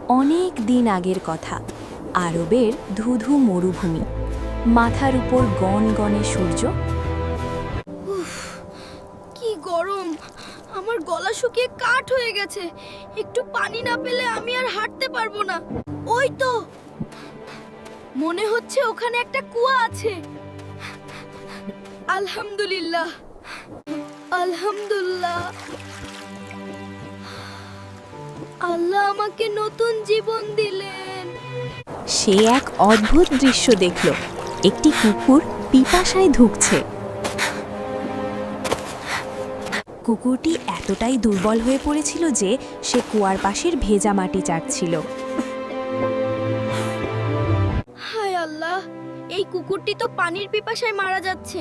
অনেক দিন আগের কথা। আরবের ধুধু মরুভূমি, মাথার উপর গনগনে সূর্য। কি গরম! আমার গলা শুকিয়ে কাঠ হয়ে গেছে। একটু পানি না পেলে আমি আর হাঁটতে পারবো না। ওই তো মনে হচ্ছে ওখানে একটা কুয়া আছে। আলহামদুলিল্লাহ, আলহামদুলিল্লাহ। আল্লাহ আমাকে নতুন জীবন দিলেন। সে এক অদ্ভুত দৃশ্য দেখল। একটি কুকুর পিপাসায় ধুঁকছে। কুকুরটি এতটাই দুর্বল হয়ে পড়েছিল যে সে কুয়ার পাশের ভেজা মাটি চাটছিল। হায় আল্লাহ, এই কুকুরটি তো পানির পিপাসায় মারা যাচ্ছে।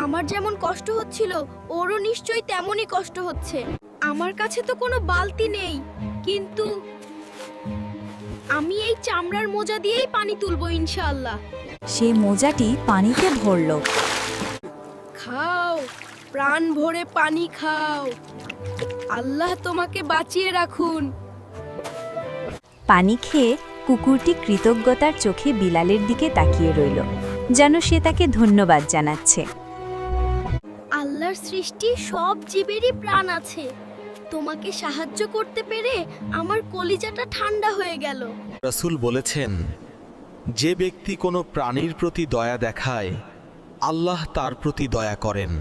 আমার যেমন কষ্ট হচ্ছিল ওরও নিশ্চয়ই তেমনই কষ্ট হচ্ছে। আমার কাছে তো কোনো বালতি নেই, কিন্তু আমি এই চামড়ার মোজা দিয়েই পানি তুলবো ইনশাআল্লাহ। সে মোজাটি পানিতে ভরল। খাও, প্রাণ ভরে পানি খাও। আল্লাহ তোমাকে বাঁচিয়ে রাখুন। পানি খেয়ে কুকুরটি কৃতজ্ঞতার চোখে বিলালের দিকে তাকিয়ে রইল, যেন সে তাকে ধন্যবাদ জানাচ্ছে। আল্লাহর সৃষ্টি সব জীবেরই প্রাণ আছে। তোমাকে সাহায্য করতে পেরে আমার কলিজাটা ঠান্ডা হয়ে গেল। রাসূল বলেছেন, যে ব্যক্তি কোনো প্রাণীর প্রতি দয়া দেখায়, আল্লাহ তার প্রতি দয়া করেন।